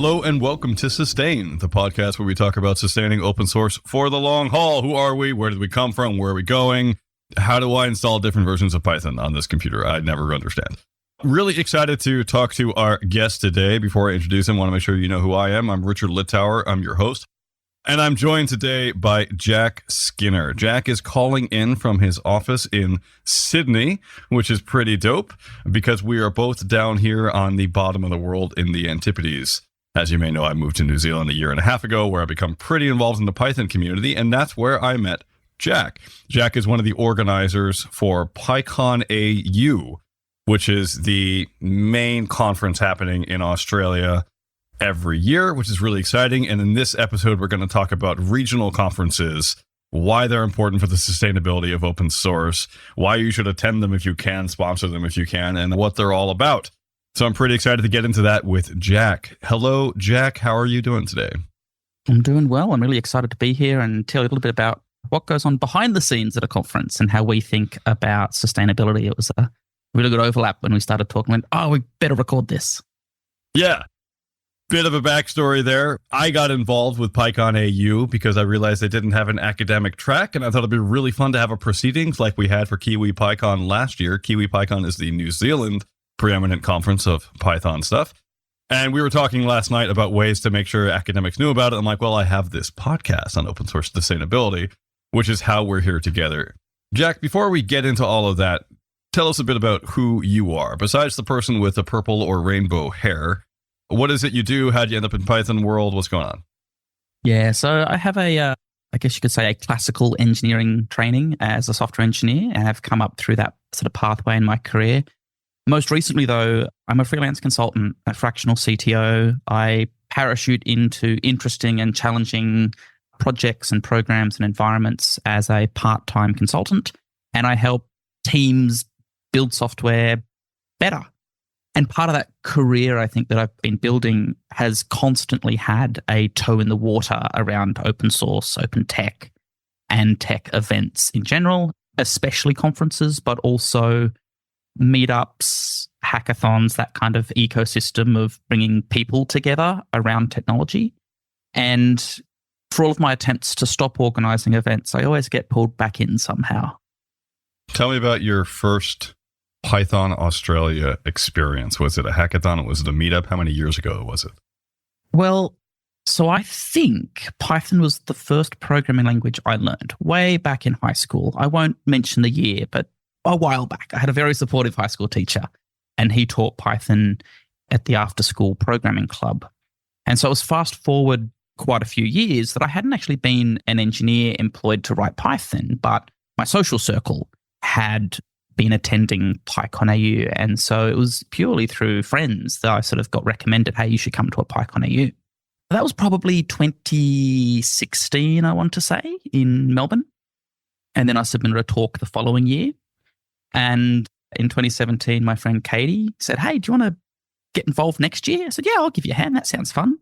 Hello and welcome to Sustain, the podcast where we talk about sustaining open source for the long haul. Who are we? Where did we come from? Where are we going? How do I install different versions of Python on this computer? I never understand. Really excited to talk to our guest today. Before I introduce him, I want to make sure you know who I am. I'm Richard Littauer. I'm your host. And I'm joined today by Jack Skinner. Jack is calling in from his office in Sydney, which is pretty dope because we are both down here on the bottom of the world in the Antipodes. As you may know, I moved to New Zealand a year and a half ago where I become pretty involved in the Python community, and that's where I met Jack. Jack is one of the organizers for PyCon AU, which is the main conference happening in Australia every year, which is really exciting. And in this episode, we're going to talk about regional conferences, why they're important for the sustainability of open source, why you should attend them if you can, sponsor them if you can, and what they're all about. So I'm pretty excited to get into that with Jack. Hello, Jack. How are you doing today? I'm doing well. I'm really excited to be here and tell you a little bit about what goes on behind the scenes at a conference and how we think about sustainability. It was a really good overlap when we started talking. We better record this. Yeah. Bit of a backstory there. I got involved with PyCon AU because I realized they didn't have an academic track, and I thought it'd be really fun to have a proceedings like we had for Kiwi PyCon last year. Kiwi PyCon is the New Zealand preeminent conference of Python stuff. And we were talking last night about ways to make sure academics knew about it. I'm like, well, I have this podcast on open source sustainability, which is how we're here together. Jack, before we get into all of that, tell us a bit about who you are. Besides the person with the purple or rainbow hair, what is it you do? How'd you end up in Python world? What's going on? Yeah, so I have I guess you could say a classical engineering training as a software engineer, and I've come up through that sort of pathway in my career. Most recently, though, I'm a freelance consultant, a fractional CTO. I parachute into interesting and challenging projects and programs and environments as a part-time consultant, and I help teams build software better. And part of that career, I think, that I've been building has constantly had a toe in the water around open source, open tech, and tech events in general, especially conferences, but also meetups, hackathons, that kind of ecosystem of bringing people together around technology. And for all of my attempts to stop organizing events, I always get pulled back in somehow. Tell me about your first Python Australia experience. Was it a hackathon? Was it a meetup? How many years ago was it? Well, so I think Python was the first programming language I learned way back in high school. I won't mention the year, but a while back. I had a very supportive high school teacher, and he taught Python at the after-school programming club. And so it was fast forward quite a few years that I hadn't actually been an engineer employed to write Python, but my social circle had been attending PyCon AU. And so it was purely through friends that I sort of got recommended, hey, you should come to a PyCon AU. That was probably 2016, I want to say, in Melbourne. And then I submitted a talk the following year. And in 2017, my friend Katie said, hey, do you want to get involved next year? I said, yeah, I'll give you a hand. That sounds fun.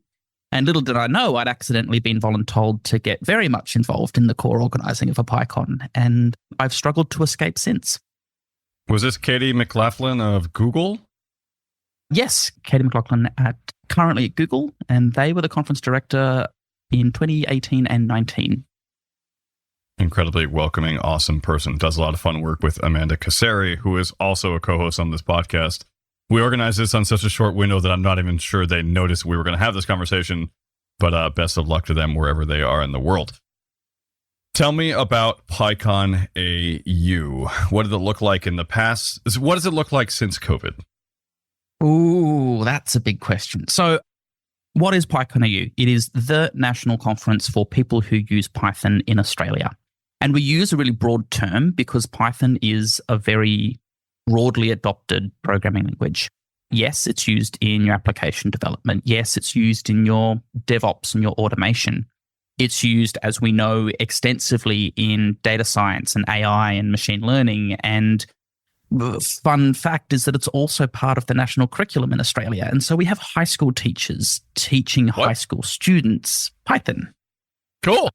And little did I know, I'd accidentally been voluntold to get very much involved in the core organizing of a PyCon. And I've struggled to escape since. Was this Katie McLaughlin of Google? Yes, Katie McLaughlin currently at Google. And they were the conference director in 2018 and 19. Incredibly welcoming, awesome person. Does a lot of fun work with Amanda Kasseri, who is also a co-host on this podcast. We organized this on such a short window that I'm not even sure they noticed we were going to have this conversation, but best of luck to them wherever they are in the world. Tell me about PyCon AU. What did it look like in the past? What does it look like since COVID? Ooh, that's a big question. So what is PyCon AU? It is the national conference for people who use Python in Australia. And we use a really broad term because Python is a very broadly adopted programming language. Yes, it's used in your application development. Yes, it's used in your DevOps and your automation. It's used, as we know, extensively in data science and AI and machine learning. And the fun fact is that it's also part of the national curriculum in Australia. And so we have high school teachers teaching high school students Python. Cool.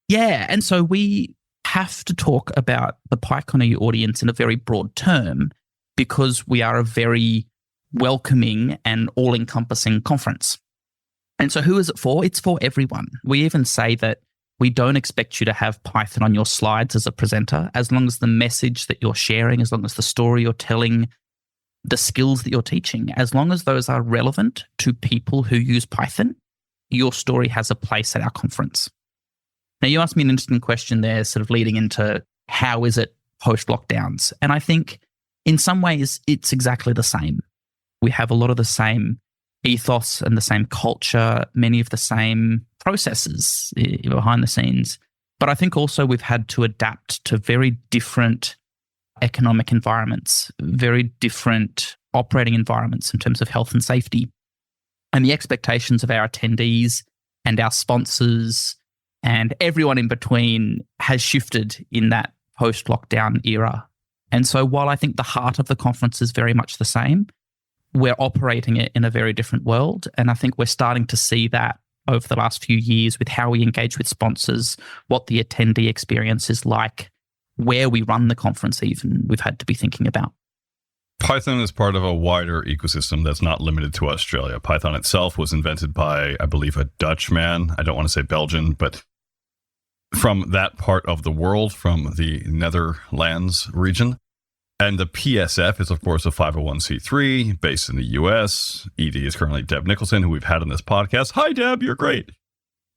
Yeah. And so we have to talk about the PyCon AU audience in a very broad term because we are a very welcoming and all-encompassing conference. And so who is it for? It's for everyone. We even say that we don't expect you to have Python on your slides as a presenter, as long as the message that you're sharing, as long as the story you're telling, the skills that you're teaching, as long as those are relevant to people who use Python, your story has a place at our conference. Now, you asked me an interesting question there, sort of leading into how is it post-lockdowns? And I think in some ways it's exactly the same. We have a lot of the same ethos and the same culture, many of the same processes behind the scenes. But I think also we've had to adapt to very different economic environments, very different operating environments in terms of health and safety. And the expectations of our attendees and our sponsors and everyone in between has shifted in that post-lockdown era. And so while I think the heart of the conference is very much the same, we're operating it in a very different world. And I think we're starting to see that over the last few years with how we engage with sponsors, what the attendee experience is like, where we run the conference even, we've had to be thinking about. Python is part of a wider ecosystem that's not limited to Australia. Python itself was invented by, I believe, a Dutch man. I don't want to say Belgian, but from that part of the world, from the Netherlands region. And the PSF is, of course, a 501c3 based in the US. ED is currently Deb Nicholson, who we've had on this podcast. Hi, Deb, you're great.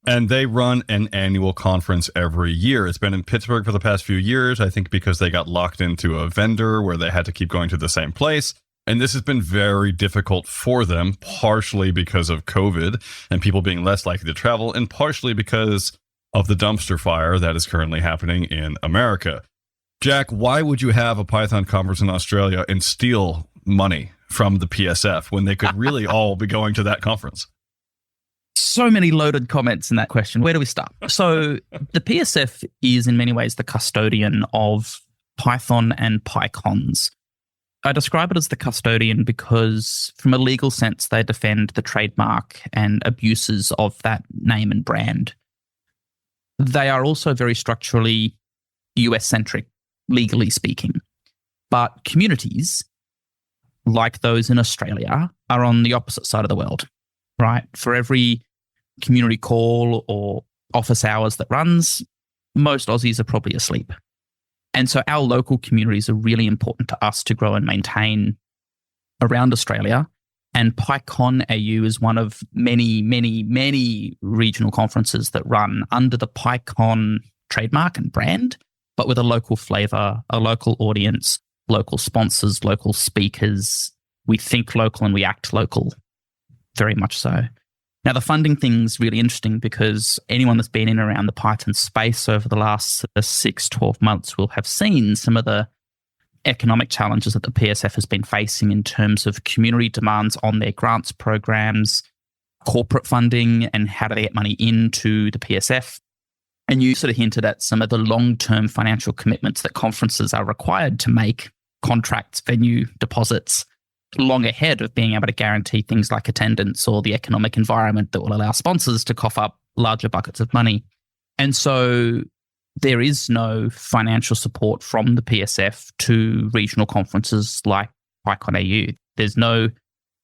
And they run an annual conference every year. It's been in Pittsburgh for the past few years, I think because they got locked into a vendor where they had to keep going to the same place. And this has been very difficult for them, partially because of COVID and people being less likely to travel, and partially because of the dumpster fire that is currently happening in America. Jack, why would you have a Python conference in Australia and steal money from the PSF when they could really all be going to that conference? So many loaded comments in that question. Where do we start? So the PSF is in many ways the custodian of Python and PyCons. I describe it as the custodian because from a legal sense, they defend the trademark and abuses of that name and brand. They are also very structurally US-centric, legally speaking. But communities, like those in Australia, are on the opposite side of the world, right? For every community call or office hours that runs, most Aussies are probably asleep. And so our local communities are really important to us to grow and maintain around Australia. And PyCon AU is one of many, many, many regional conferences that run under the PyCon trademark and brand, but with a local flavor, a local audience, local sponsors, local speakers. We think local and we act local, very much so. Now, the funding thing's really interesting because anyone that's been in and around the Python space over the last 6-12 months will have seen some of the economic challenges that the PSF has been facing in terms of community demands on their grants programs, corporate funding, and how do they get money into the PSF. And you sort of hinted at some of the long-term financial commitments that conferences are required to make, contracts, venue, deposits, long ahead of being able to guarantee things like attendance or the economic environment that will allow sponsors to cough up larger buckets of money. And so there is no financial support from the PSF to regional conferences like PyCon AU. There's no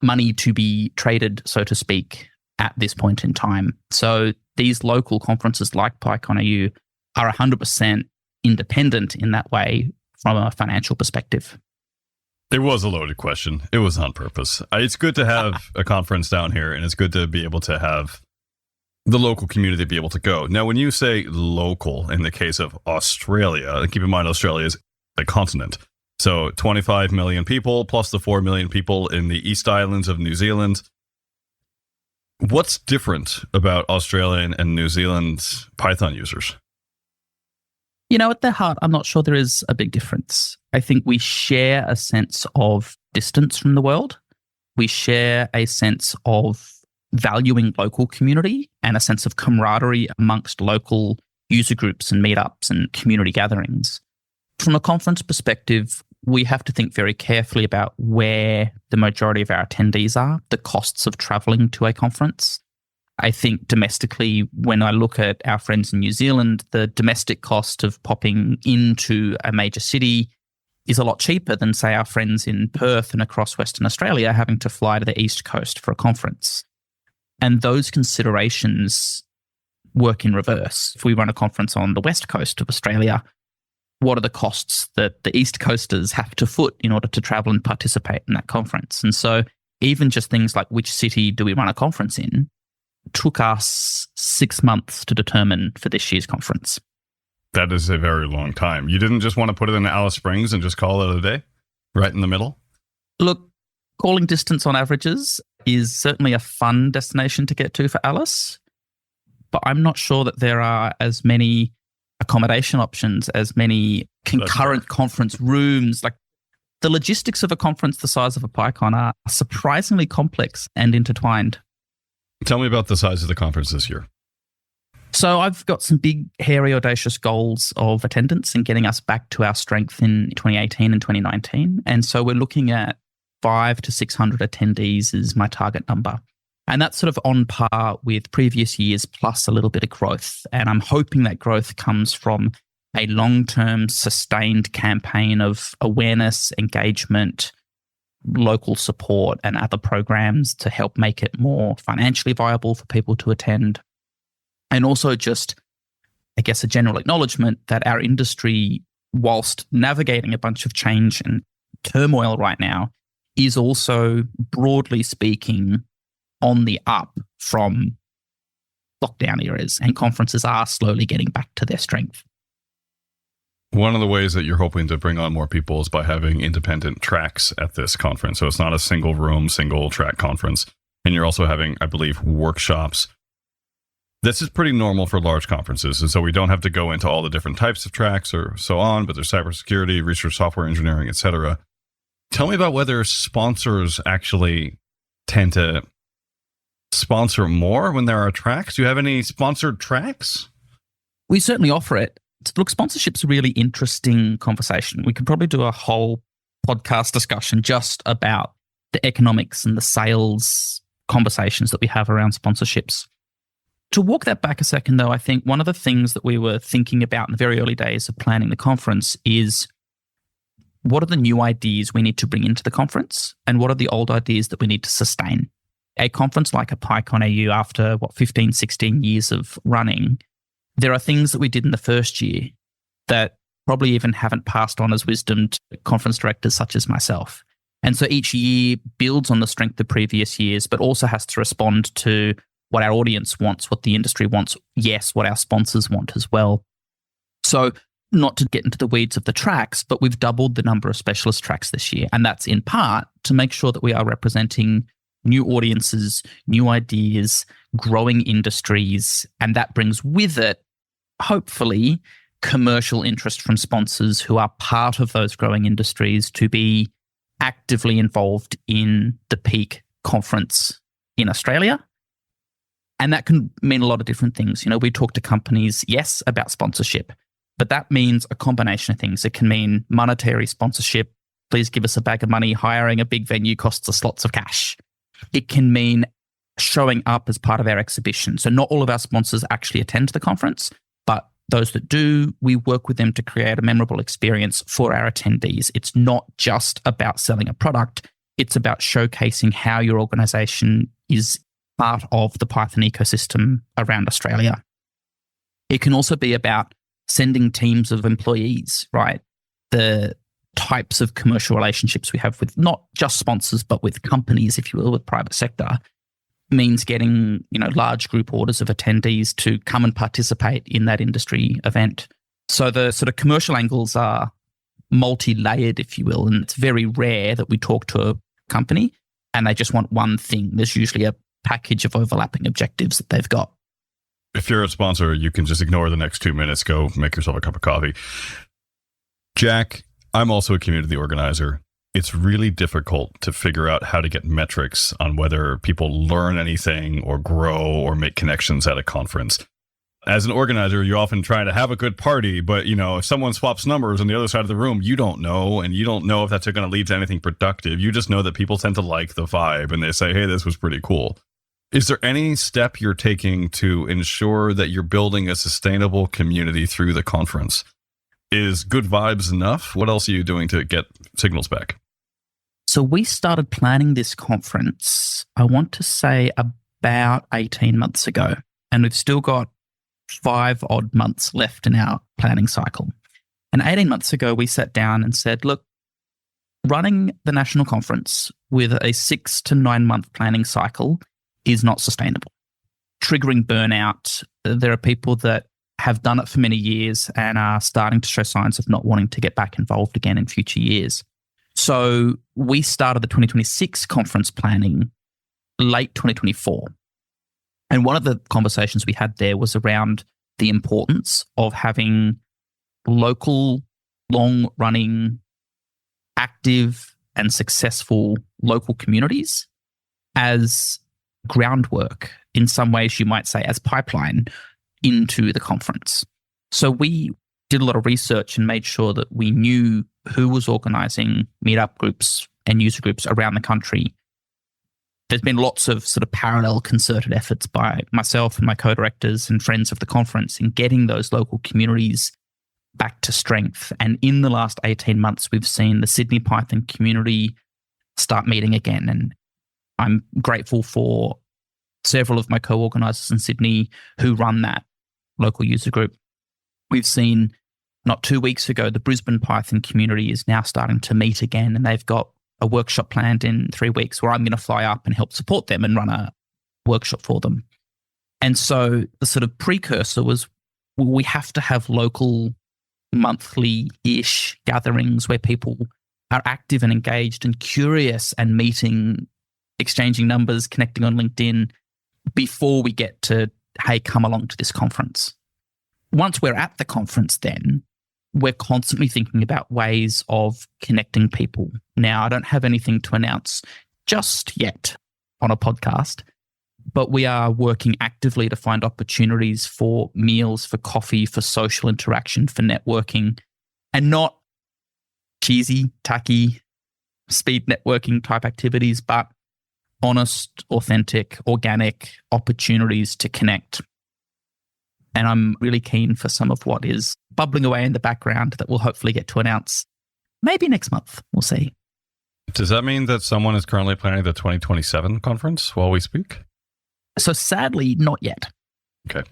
money to be traded, so to speak, at this point in time. So these local conferences like PyCon AU are 100% independent in that way from a financial perspective. It was a loaded question. It was on purpose. It's good to have a conference down here, and it's good to be able to have the local community be able to go. Now, when you say local, in the case of Australia, keep in mind Australia is a continent. So 25 million people plus the 4 million people in the East Islands of New Zealand. What's different about Australian and New Zealand Python users? You know, at their heart, I'm not sure there is a big difference. I think we share a sense of distance from the world. We share a sense of valuing local community and a sense of camaraderie amongst local user groups and meetups and community gatherings. From a conference perspective, we have to think very carefully about where the majority of our attendees are, the costs of traveling to a conference. I think domestically, when I look at our friends in New Zealand, the domestic cost of popping into a major city is a lot cheaper than, say, our friends in Perth and across Western Australia having to fly to the East Coast for a conference. And those considerations work in reverse. If we run a conference on the west coast of Australia, what are the costs that the East Coasters have to foot in order to travel and participate in that conference? And so even just things like which city do we run a conference in took us 6 months to determine for this year's conference. That is a very long time. You didn't just want to put it in Alice Springs and just call it a day, right in the middle? Look, calling distance on averages is certainly a fun destination to get to for Alice, but I'm not sure that there are as many accommodation options, as many concurrent conference rooms. Like the logistics of a conference the size of a PyCon are surprisingly complex and intertwined. Tell me about the size of the conference this year. So I've got some big, hairy, audacious goals of attendance and getting us back to our strength in 2018 and 2019. And so we're looking at 500 to 600 attendees is my target number. And that's sort of on par with previous years plus a little bit of growth. And I'm hoping that growth comes from a long-term sustained campaign of awareness, engagement, local support and other programs to help make it more financially viable for people to attend. And also just, I guess, a general acknowledgement that our industry, whilst navigating a bunch of change and turmoil right now, is also, broadly speaking, on the up from lockdown eras, and conferences are slowly getting back to their strength. One of the ways that you're hoping to bring on more people is by having independent tracks at this conference. So it's not a single room, single track conference. And you're also having, I believe, workshops. This is pretty normal for large conferences. And so we don't have to go into all the different types of tracks or so on, but there's cybersecurity, research, software engineering, etc. Tell me about whether sponsors actually tend to sponsor more when there are tracks. Do you have any sponsored tracks? We certainly offer it. Look, sponsorship's a really interesting conversation. We could probably do a whole podcast discussion just about the economics and the sales conversations that we have around sponsorships. To walk that back a second, though, I think one of the things that we were thinking about in the very early days of planning the conference is what are the new ideas we need to bring into the conference and what are the old ideas that we need to sustain? A conference like a PyCon AU after, 15, 16 years of running, there are things that we did in the first year that probably even haven't passed on as wisdom to conference directors such as myself. And so each year builds on the strength of previous years, but also has to respond to what our audience wants, what the industry wants, yes, what our sponsors want as well. So not to get into the weeds of the tracks, but we've doubled the number of specialist tracks this year. And that's in part to make sure that we are representing new audiences, new ideas, growing industries, and that brings with it, hopefully, commercial interest from sponsors who are part of those growing industries to be actively involved in the peak conference in Australia. And that can mean a lot of different things. You know, we talk to companies, yes, about sponsorship, but that means a combination of things. It can mean monetary sponsorship. Please give us a bag of money. Hiring a big venue costs us lots of cash. It can mean showing up as part of our exhibition. So not all of our sponsors actually attend the conference, but those that do, we work with them to create a memorable experience for our attendees. It's not just about selling a product. It's about showcasing how your organization is part of the Python ecosystem around Australia. It can also be about sending teams of employees, right? The types of commercial relationships we have with not just sponsors, but with companies, if you will, with private sector, means getting, large group orders of attendees to come and participate in that industry event. So the sort of commercial angles are multi-layered, if you will, and it's very rare that we talk to a company and they just want one thing. There's usually a package of overlapping objectives that they've got. If you're a sponsor, you can just ignore the next 2 minutes, go make yourself a cup of coffee. Jack, I'm also a community organizer. It's really difficult to figure out how to get metrics on whether people learn anything or grow or make connections at a conference. As an organizer, you often try to have a good party, but if someone swaps numbers on the other side of the room, you don't know, and you don't know if that's going to lead to anything productive. You just know that people tend to like the vibe and they say, hey, this was pretty cool. Is there any step you're taking to ensure that you're building a sustainable community through the conference? Is good vibes enough? What else are you doing to get signals back? So we started planning this conference, I want to say about 18 months ago, and we've still got 5 odd months left in our planning cycle. And 18 months ago, we sat down and said, look, running the national conference with a 6 to 9 month planning cycle is not sustainable. Triggering burnout. There are people that have done it for many years and are starting to show signs of not wanting to get back involved again in future years. So we started the 2026 conference planning late 2024. And one of the conversations we had there was around the importance of having local, long-running, active and successful local communities as groundwork, in some ways you might say as pipeline, into the conference. So we did a lot of research and made sure that we knew who was organizing meetup groups and user groups around the country. There's been lots of sort of parallel concerted efforts by myself and my co-directors and friends of the conference in getting those local communities back to strength. And in the last 18 months, we've seen the Sydney Python community start meeting again. And I'm grateful for several of my co-organizers in Sydney who run that local user group. We've seen not 2 weeks ago, the Brisbane Python community is now starting to meet again, and they've got a workshop planned in 3 weeks where I'm going to fly up and help support them and run a workshop for them. And so the sort of precursor was we have to have local monthly-ish gatherings where people are active and engaged and curious and meeting, exchanging numbers, connecting on LinkedIn before we get to, hey, come along to this conference. Once we're at the conference then, we're constantly thinking about ways of connecting people. Now, I don't have anything to announce just yet on a podcast, but we are working actively to find opportunities for meals, for coffee, for social interaction, for networking, and not cheesy, tacky, speed networking type activities, but honest, authentic, organic opportunities to connect. And I'm really keen for some of what is bubbling away in the background that we'll hopefully get to announce maybe next month. We'll see. Does that mean that someone is currently planning the 2027 conference while we speak? So sadly, not yet. Okay.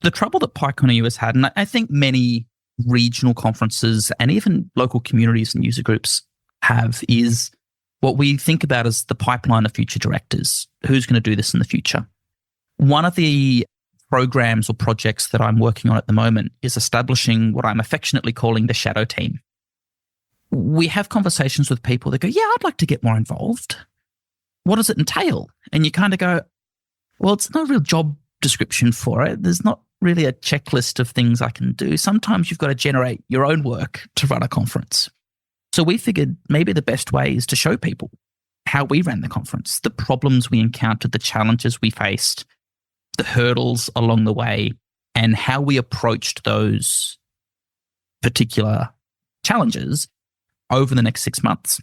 The trouble that PyCon AU has had, and I think many regional conferences and even local communities and user groups have, is what we think about as the pipeline of future directors. Who's going to do this in the future? One of the programs or projects that I'm working on at the moment is establishing what I'm affectionately calling the shadow team. We have conversations with people that go, yeah, I'd like to get more involved. What does it entail? And you kind of go, well, it's no real job description for it. There's not really a checklist of things I can do. Sometimes you've got to generate your own work to run a conference. So we figured maybe the best way is to show people how we ran the conference, the problems we encountered, the challenges we faced, the hurdles along the way, and how we approached those particular challenges over the next 6 months.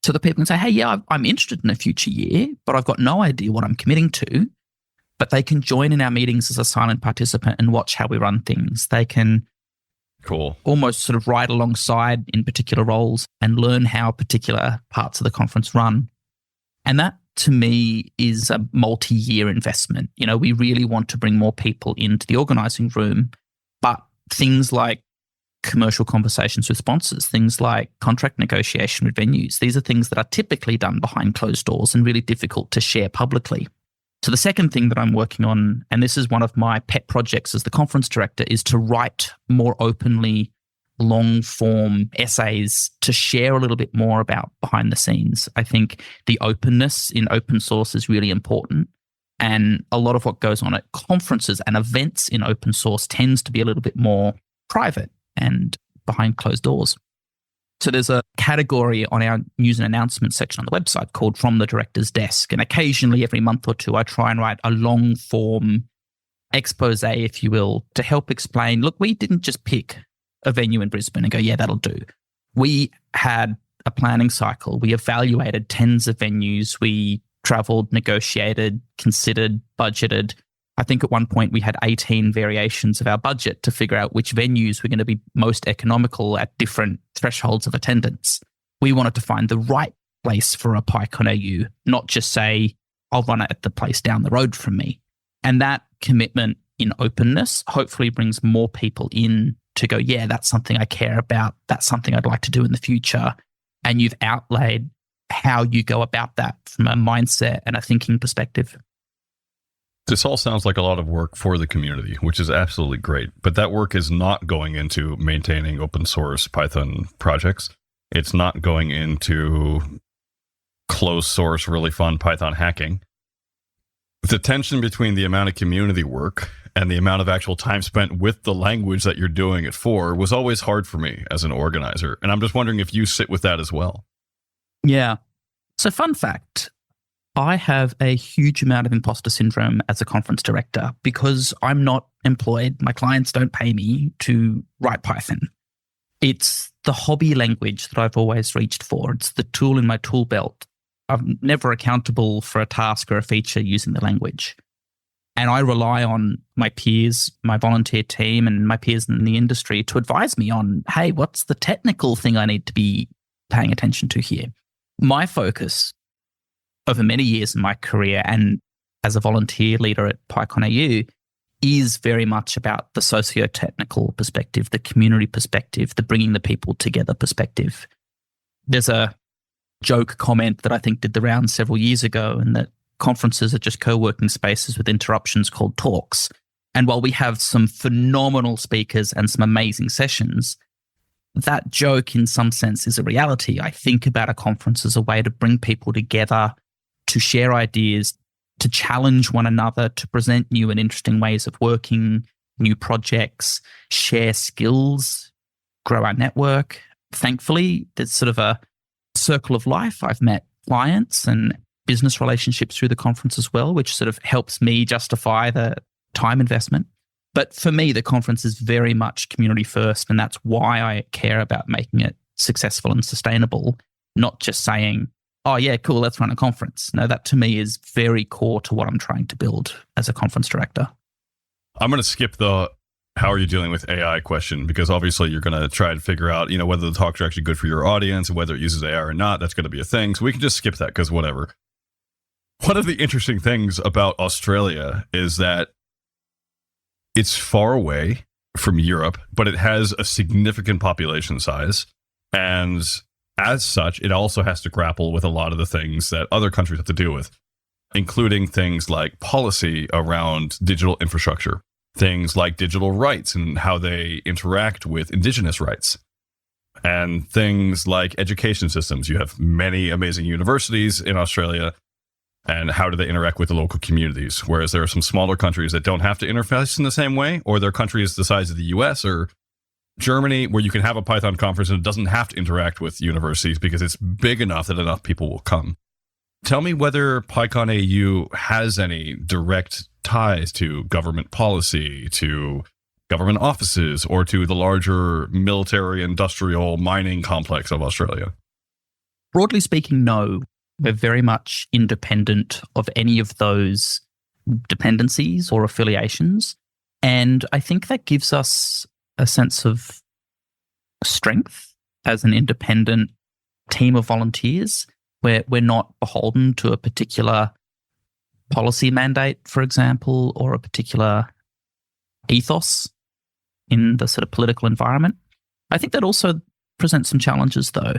So that people can say, hey, yeah, I'm interested in a future year, but I've got no idea what I'm committing to. But they can join in our meetings as a silent participant and watch how we run things. They can almost sort of ride alongside in particular roles and learn how particular parts of the conference run. And that, to me, is a multi-year investment. You know, we really want to bring more people into the organizing room, but things like commercial conversations with sponsors, things like contract negotiation with venues, these are things that are typically done behind closed doors and really difficult to share publicly. So the second thing that I'm working on, and this is one of my pet projects as the conference director, is to write more openly long-form essays to share a little bit more about behind the scenes. I think the openness in open source is really important. And a lot of what goes on at conferences and events in open source tends to be a little bit more private and behind closed doors. So there's a category on our news and announcements section on the website called From the Director's Desk. And occasionally every month or two, I try and write a long form expose, if you will, to help explain, look, we didn't just pick a venue in Brisbane and go, yeah, that'll do. We had a planning cycle. We evaluated tens of venues. We traveled, negotiated, considered, budgeted. I think at one point we had 18 variations of our budget to figure out which venues were going to be most economical at different thresholds of attendance. We wanted to find the right place for a PyCon AU, not just say, I'll run it at the place down the road from me. And that commitment in openness hopefully brings more people in to go, yeah, that's something I care about. That's something I'd like to do in the future. And you've outlaid how you go about that from a mindset and a thinking perspective. This all sounds like a lot of work for the community, which is absolutely great. But that work is not going into maintaining open source Python projects. It's not going into closed source, really fun Python hacking. The tension between the amount of community work and the amount of actual time spent with the language that you're doing it for was always hard for me as an organizer. And I'm just wondering if you sit with that as well. Yeah. So fun fact, I have a huge amount of imposter syndrome as a conference director because I'm not employed. My clients don't pay me to write Python. It's the hobby language that I've always reached for. It's the tool in my tool belt. I'm never accountable for a task or a feature using the language. And I rely on my peers, my volunteer team, and my peers in the industry to advise me on, hey, what's the technical thing I need to be paying attention to here? My focus over many years in my career and as a volunteer leader at PyCon AU is very much about the sociotechnical perspective, the community perspective, the bringing the people together perspective. There's a joke comment that I think did the round several years ago, and that conferences are just co-working spaces with interruptions called talks. And while we have some phenomenal speakers and some amazing sessions, that joke in some sense is a reality. I think about a conference as a way to bring people together, to share ideas, to challenge one another, to present new and interesting ways of working, new projects, share skills, grow our network. Thankfully, there's sort of a circle of life. I've met clients and business relationships through the conference as well, which sort of helps me justify the time investment. But for me, the conference is very much community first, and that's why I care about making it successful and sustainable, not just saying, oh yeah, cool, let's run a conference. No, that to me is very core to what I'm trying to build as a conference director. I'm going to skip the how are you dealing with AI question, because obviously you're going to try to figure out, whether the talks are actually good for your audience and whether it uses AI or not. That's going to be a thing. So we can just skip that because whatever. One of the interesting things about Australia is that it's far away from Europe, but it has a significant population size. And as such, it also has to grapple with a lot of the things that other countries have to deal with, including things like policy around digital infrastructure, things like digital rights and how they interact with indigenous rights, and things like education systems. You have many amazing universities in Australia, and how do they interact with the local communities? Whereas there are some smaller countries that don't have to interface in the same way, or there are countries the size of the US or Germany where you can have a Python conference and it doesn't have to interact with universities because it's big enough that enough people will come. Tell me whether PyCon AU has any direct ties to government policy, to government offices, or to the larger military, industrial, mining complex of Australia. Broadly speaking, no. We're very much independent of any of those dependencies or affiliations. And I think that gives us a sense of strength as an independent team of volunteers, where we're not beholden to a particular policy mandate, for example, or a particular ethos in the sort of political environment. I think that also presents some challenges, though.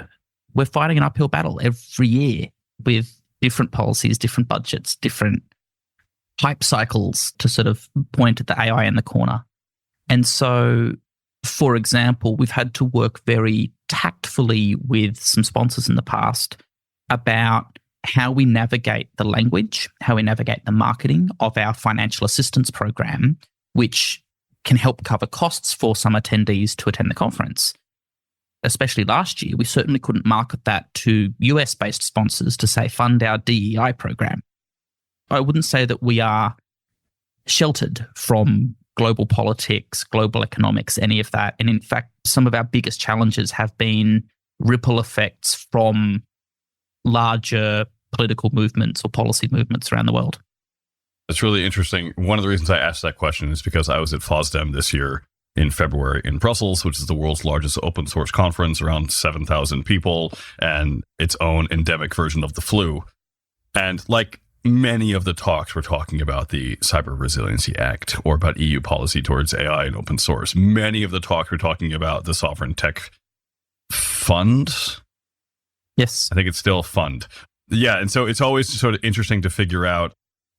We're fighting an uphill battle every year with different policies, different budgets, different hype cycles to sort of point at the AI in the corner. And so, for example, we've had to work very tactfully with some sponsors in the past about how we navigate the language, how we navigate the marketing of our financial assistance program, which can help cover costs for some attendees to attend the conference. Especially last year, we certainly couldn't market that to US-based sponsors to say, fund our DEI program. I wouldn't say that we are sheltered from global politics, global economics, any of that. And in fact, some of our biggest challenges have been ripple effects from larger political movements or policy movements around the world. It's really interesting. One of the reasons I asked that question is because I was at FOSDEM this year in February in Brussels, which is the world's largest open source conference, around 7,000 people, and its own endemic version of the flu. And like many of the talks were talking about the Cyber Resiliency Act or about EU policy towards AI and open source. Many of the talks were talking about the Sovereign Tech Fund. Yes. I think it's still a fund. Yeah. And so it's always sort of interesting to figure out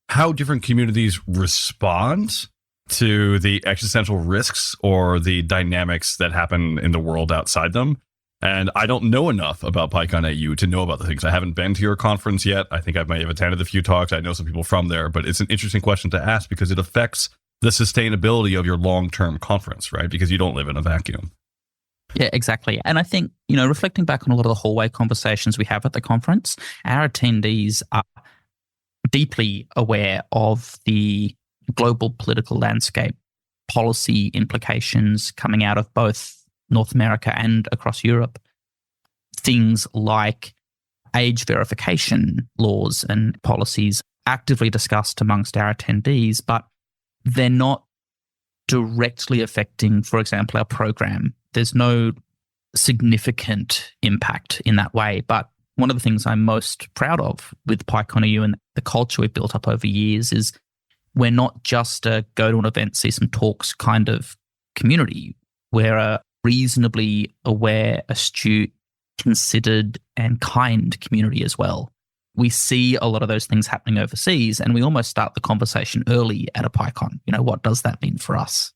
how different communities respond to the existential risks or the dynamics that happen in the world outside them. And I don't know enough about PyCon AU to know about the things. I haven't been to your conference yet. I think I may have attended a few talks. I know some people from there, but it's an interesting question to ask because it affects the sustainability of your long-term conference, right? Because you don't live in a vacuum. Yeah, exactly. And I think, reflecting back on a lot of the hallway conversations we have at the conference, our attendees are deeply aware of the global political landscape, policy implications coming out of both North America and across Europe. Things like age verification laws and policies actively discussed amongst our attendees, but they're not directly affecting, for example, our program. There's no significant impact in that way. But one of the things I'm most proud of with PyCon AU and the culture we've built up over years is we're not just a go to an event, see some talks kind of community. We're a reasonably aware, astute, considered, and kind community as well. We see a lot of those things happening overseas, and we almost start the conversation early at a PyCon. What does that mean for us?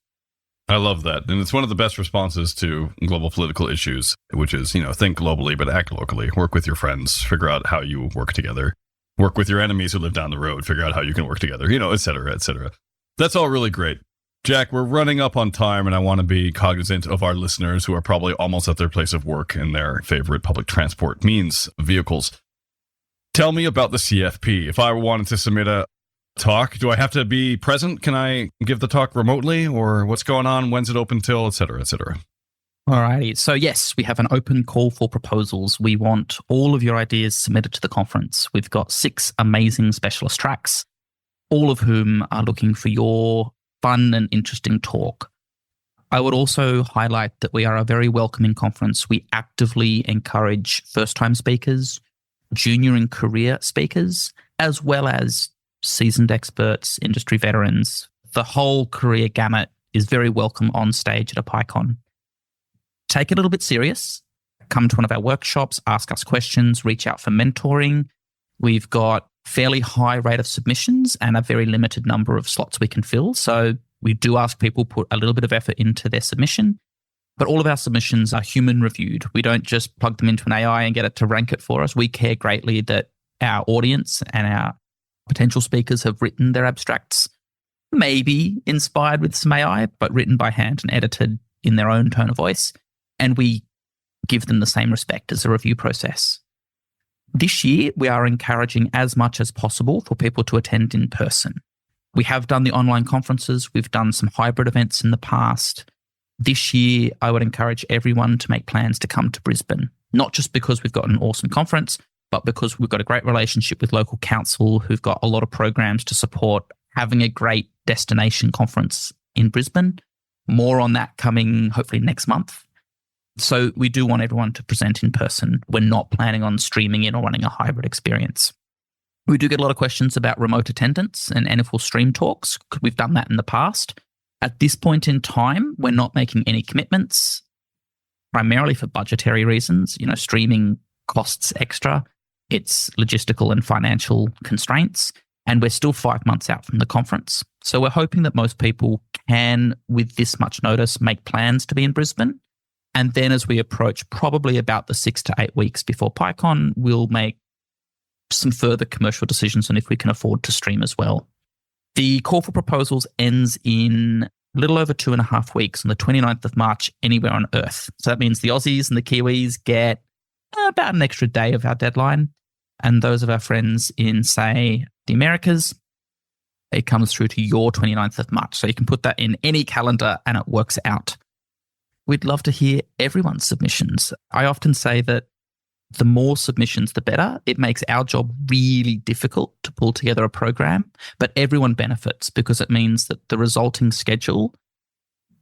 I love that. And it's one of the best responses to global political issues, which is, think globally, but act locally. Work with your friends, figure out how you work together. Work with your enemies who live down the road, figure out how you can work together, et cetera, et cetera. That's all really great. Jack, we're running up on time, and I want to be cognizant of our listeners who are probably almost at their place of work in their favorite public transport means, vehicles. Tell me about the CFP. If I wanted to submit a talk, do I have to be present? Can I give the talk remotely, or what's going on? When's it open till, et cetera, et cetera? All righty. So yes, we have an open call for proposals. We want all of your ideas submitted to the conference. We've got 6 amazing specialist tracks, all of whom are looking for your fun and interesting talk. I would also highlight that we are a very welcoming conference. We actively encourage first-time speakers, junior and career speakers, as well as seasoned experts, industry veterans. The whole career gamut is very welcome on stage at a PyCon. Take it a little bit serious. Come to one of our workshops, ask us questions, reach out for mentoring. We've got fairly high rate of submissions and a very limited number of slots we can fill. So we do ask people put a little bit of effort into their submission, but all of our submissions are human reviewed. We don't just plug them into an AI and get it to rank it for us. We care greatly that our audience and our potential speakers have written their abstracts, maybe inspired with some AI, but written by hand and edited in their own tone of voice. And we give them the same respect as a review process. This year, we are encouraging as much as possible for people to attend in person. We have done the online conferences. We've done some hybrid events in the past. This year, I would encourage everyone to make plans to come to Brisbane, not just because we've got an awesome conference, but because we've got a great relationship with local council who've got a lot of programs to support having a great destination conference in Brisbane. More on that coming hopefully next month. So we do want everyone to present in person. We're not planning on streaming in or running a hybrid experience. We do get a lot of questions about remote attendance and NFL stream talks. We've done that in the past. At this point in time, we're not making any commitments, primarily for budgetary reasons. Streaming costs extra. It's logistical and financial constraints. And we're still 5 months out from the conference. So we're hoping that most people can, with this much notice, make plans to be in Brisbane. And then as we approach probably about the 6 to 8 weeks before PyCon, we'll make some further commercial decisions on if we can afford to stream as well. The call for proposals ends in a little over 2.5 weeks on the 29th of March anywhere on Earth. So that means the Aussies and the Kiwis get about an extra day of our deadline. And those of our friends in, say, the Americas, it comes through to your 29th of March. So you can put that in any calendar and it works out. We'd love to hear everyone's submissions. I often say that the more submissions, the better. It makes our job really difficult to pull together a program, but everyone benefits because it means that the resulting schedule,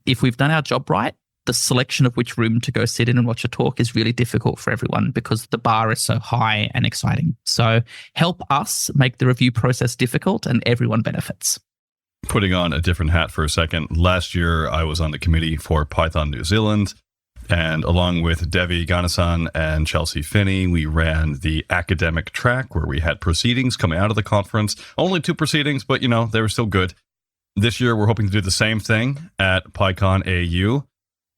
if we've done our job right, the selection of which room to go sit in and watch a talk is really difficult for everyone because the bar is so high and exciting. So help us make the review process difficult and everyone benefits. Putting on a different hat for a second, last year I was on the committee for Python New Zealand, and along with Devi Ganasan and Chelsea Finney, we ran the academic track where we had proceedings coming out of the conference. Only 2 proceedings, but they were still good. This year we're hoping to do the same thing at PyCon AU.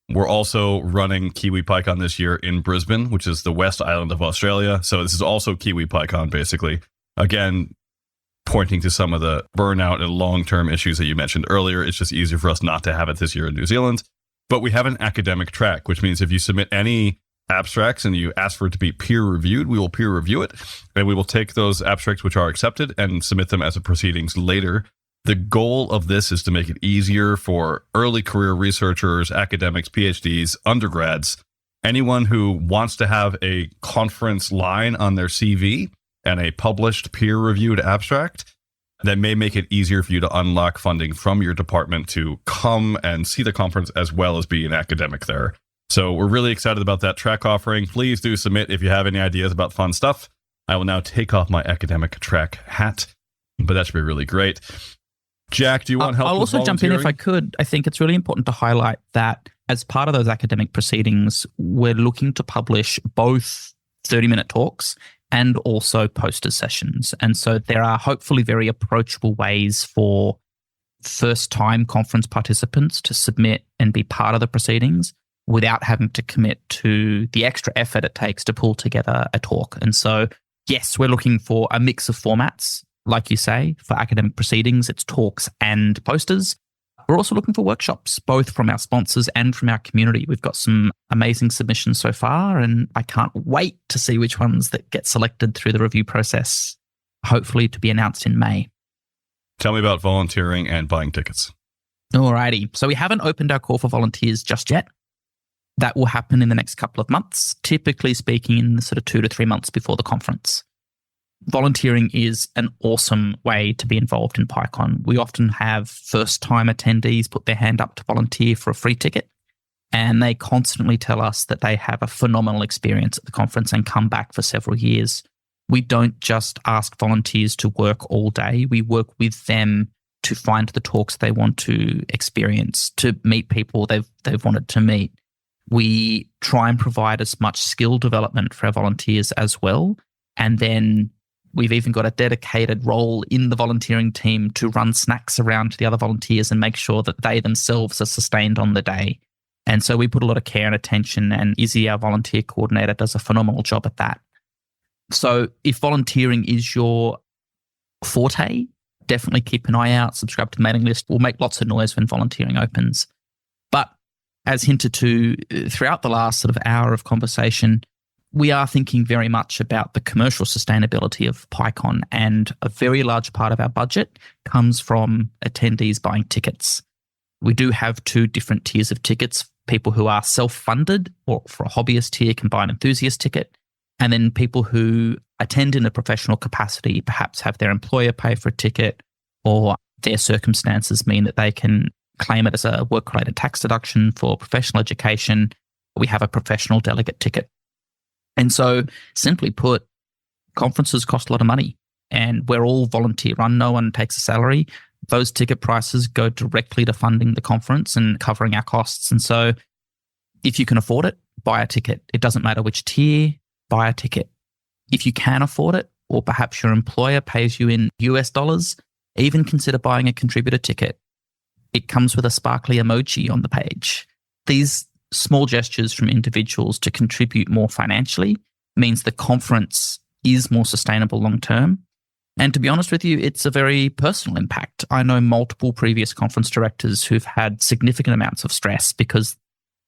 We're also running Kiwi PyCon this year in Brisbane, which is the West Island of Australia. So this is also Kiwi PyCon, basically. Again, pointing to some of the burnout and long-term issues that you mentioned earlier. It's just easier for us not to have it this year in New Zealand. But we have an academic track, which means if you submit any abstracts and you ask for it to be peer-reviewed, we will peer-review it. And we will take those abstracts which are accepted and submit them as a proceedings later. The goal of this is to make it easier for early career researchers, academics, PhDs, undergrads, anyone who wants to have a conference line on their CV and a published peer-reviewed abstract. That may make it easier for you to unlock funding from your department to come and see the conference as well as be an academic there. So we're really excited about that track offering. Please do submit if you have any ideas about fun stuff. I will now take off my academic track hat, but that should be really great. Jack, do you want help? I'll with also jump in if I could. I think it's really important to highlight that as part of those academic proceedings, we're looking to publish both 30-minute talks and also poster sessions. And so there are hopefully very approachable ways for first-time conference participants to submit and be part of the proceedings without having to commit to the extra effort it takes to pull together a talk. And so, yes, we're looking for a mix of formats. Like you say, for academic proceedings, it's talks and posters. We're also looking for workshops, both from our sponsors and from our community. We've got some amazing submissions so far, and I can't wait to see which ones that get selected through the review process, hopefully to be announced in May. Tell me about volunteering and buying tickets. Alrighty. So we haven't opened our call for volunteers just yet. That will happen in the next couple of months, typically speaking in the sort of 2 to 3 months before the conference. Volunteering is an awesome way to be involved in PyCon. We often have first-time attendees put their hand up to volunteer for a free ticket, and they constantly tell us that they have a phenomenal experience at the conference and come back for several years. We don't just ask volunteers to work all day. We work with them to find the talks they want to experience, to meet people they've wanted to meet. We try and provide as much skill development for our volunteers as well, and then we've even got a dedicated role in the volunteering team to run snacks around to the other volunteers and make sure that they themselves are sustained on the day. And so we put a lot of care and attention, and Izzy, our volunteer coordinator, does a phenomenal job at that. So if volunteering is your forte, definitely keep an eye out, subscribe to the mailing list. We'll make lots of noise when volunteering opens. But as hinted to throughout the last sort of hour of conversation, we are thinking very much about the commercial sustainability of PyCon, and a very large part of our budget comes from attendees buying tickets. We do have 2 different tiers of tickets. People who are self-funded or for a hobbyist tier can buy an enthusiast ticket, and then people who attend in a professional capacity perhaps have their employer pay for a ticket, or their circumstances mean that they can claim it as a work-related tax deduction for professional education. We have a professional delegate ticket. And so, simply put, conferences cost a lot of money, and we're all volunteer run. No one takes a salary. Those ticket prices go directly to funding the conference and covering our costs. And so, if you can afford it, buy a ticket. It doesn't matter which tier, buy a ticket. If you can afford it, or perhaps your employer pays you in US dollars, even consider buying a contributor ticket. It comes with a sparkly emoji on the page. These small gestures from individuals to contribute more financially means the conference is more sustainable long term. And to be honest with you, it's a very personal impact. I know multiple previous conference directors who've had significant amounts of stress because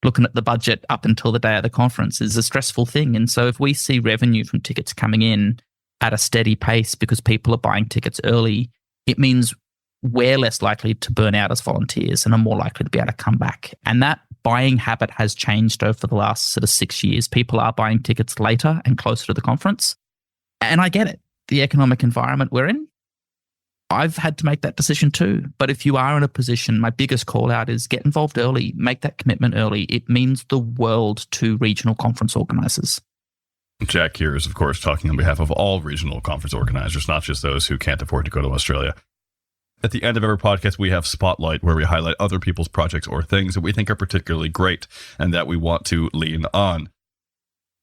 looking at the budget up until the day of the conference is a stressful thing. And so if we see revenue from tickets coming in at a steady pace because people are buying tickets early, it means we're less likely to burn out as volunteers and are more likely to be able to come back. And that buying habit has changed over the last sort of 6 years. People are buying tickets later and closer to the conference. And I get it. The economic environment we're in, I've had to make that decision too. But if you are in a position, my biggest call out is get involved early, make that commitment early. It means the world to regional conference organizers. Jack here is, of course, talking on behalf of all regional conference organizers, not just those who can't afford to go to Australia. At the end of every podcast, we have Spotlight, where we highlight other people's projects or things that we think are particularly great and that we want to lean on.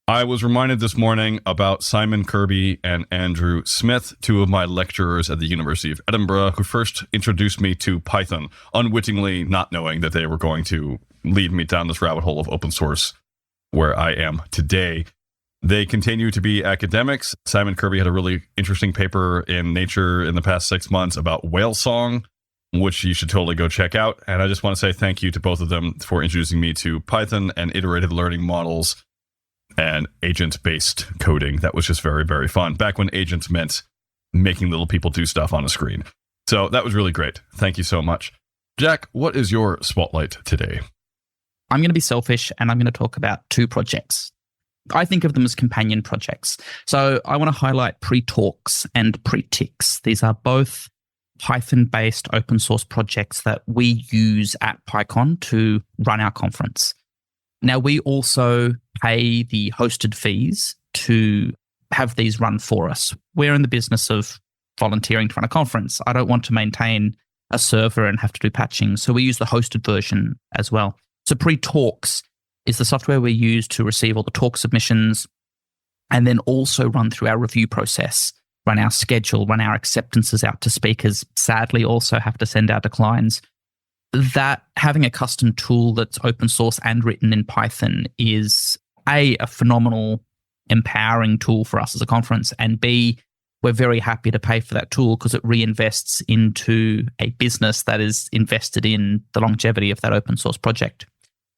I was reminded this morning about Simon Kirby and Andrew Smith, two of my lecturers at the University of Edinburgh, who first introduced me to Python, unwittingly not knowing that they were going to lead me down this rabbit hole of open source where I am today. They continue to be academics. Simon Kirby had a really interesting paper in Nature in the past 6 months about whale song, which you should totally go check out. And I just want to say thank you to both of them for introducing me to Python and iterative learning models and agent-based coding. That was just very, very fun. Back when agents meant making little people do stuff on a screen. So that was really great. Thank you so much. Jack, what is your spotlight today? I'm going to be selfish and I'm going to talk about two projects. I think of them as companion projects. So I want to highlight pretalx and pretix. These are both Python-based open source projects that we use at PyCon to run our conference. Now, we also pay the hosted fees to have these run for us. We're in the business of volunteering to run a conference. I don't want to maintain a server and have to do patching, so we use the hosted version as well. So pretalx is the software we use to receive all the talk submissions and then also run through our review process, run our schedule, run our acceptances out to speakers, sadly also have to send our declines. That having a custom tool that's open source and written in Python is A, a phenomenal empowering tool for us as a conference, and B, we're very happy to pay for that tool because it reinvests into a business that is invested in the longevity of that open source project.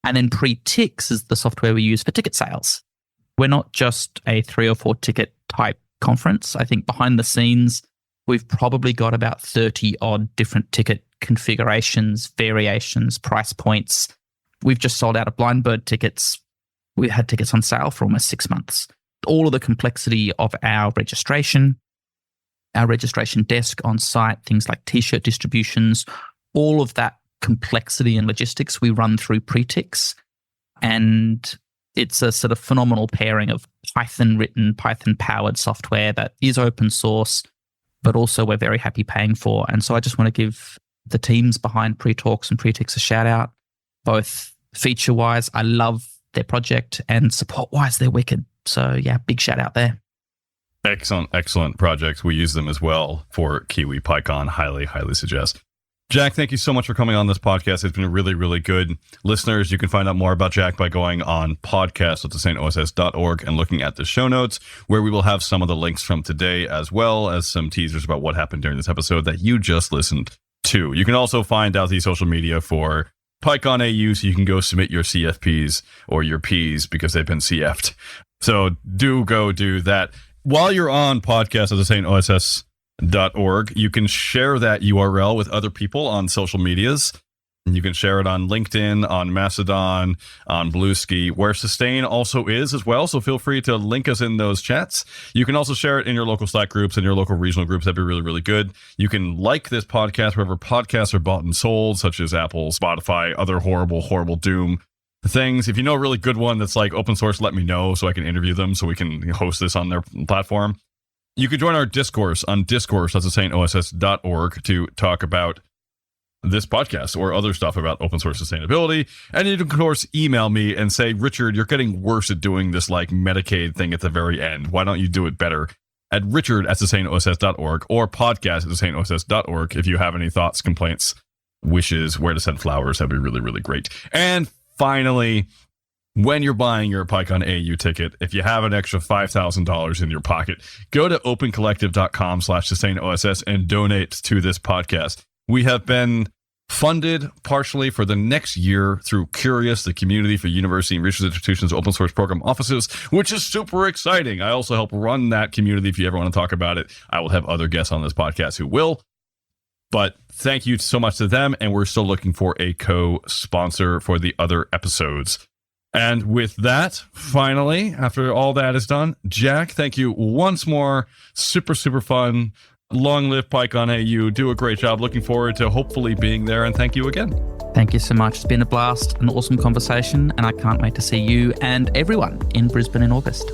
And then pretix is the software we use for ticket sales. We're not just a 3 or 4 ticket type conference. I think behind the scenes, we've probably got about 30 odd different ticket configurations, variations, price points. We've just sold out of blind bird tickets. We had tickets on sale for almost 6 months. All of the complexity of our registration desk on site, things like t-shirt distributions, all of that complexity and logistics we run through pretix. And it's a sort of phenomenal pairing of Python-written, Python-powered software that is open source, but also we're very happy paying for. And so I just want to give the teams behind pretalx and pretix a shout out, both feature-wise, I love their project, and support-wise, they're wicked. So yeah, big shout out there. Excellent projects. We use them as well for Kiwi PyCon. Highly suggest. Jack, thank you so much for coming on this podcast. It's been really, really good. Listeners, you can find out more about Jack by going on podcast.sociotechnical.org and looking at the show notes, where we will have some of the links from today, as well as some teasers about what happened during this episode that you just listened to. You can also find out the social media for PyCon AU, so you can go submit your CFPs or your Ps because they've been CF'd. So do go do that. While you're on podcast.sociotechnical.org, you can share that URL with other people on social medias. You can share it on LinkedIn, on Mastodon, on Bluesky, where Sustain also is as well. So feel free to link us in those chats. You can also share it in your local Slack groups and your local regional groups. That'd be really, really good. You can like this podcast wherever podcasts are bought and sold, such as Apple, Spotify, other horrible doom things. If you know a really good one that's like open source, let me know so I can interview them so we can host this on their platform. You can join our discourse on discourse.sociotechnical.org to talk about this podcast or other stuff about open source sustainability. And you can, of course, email me and say, Richard, you're getting worse at doing this like Medicaid thing at the very end. Why don't you do it better? At richard@sustainoss.org or podcast@sustainoss.org if you have any thoughts, complaints, wishes, where to send flowers. That'd be really, really great. And finally, when you're buying your PyCon AU ticket, if you have an extra $5,000 in your pocket, go to opencollective.com/sustainoss and donate to this podcast. We have been funded partially for the next year through Curious, the community for university and research institutions open source program offices, which is super exciting. I also help run that community. If you ever want to talk about it, I will have other guests on this podcast who will. But thank you so much to them, and we're still looking for a co-sponsor for the other episodes. And with that, finally, after all that is done, Jack, thank you once more. Super fun. Long live PyCon AU. Do a great job. Looking forward to hopefully being there, and thank you again. Thank you so much. It's been a blast, an awesome conversation, and I can't wait to see you and everyone in Brisbane in August.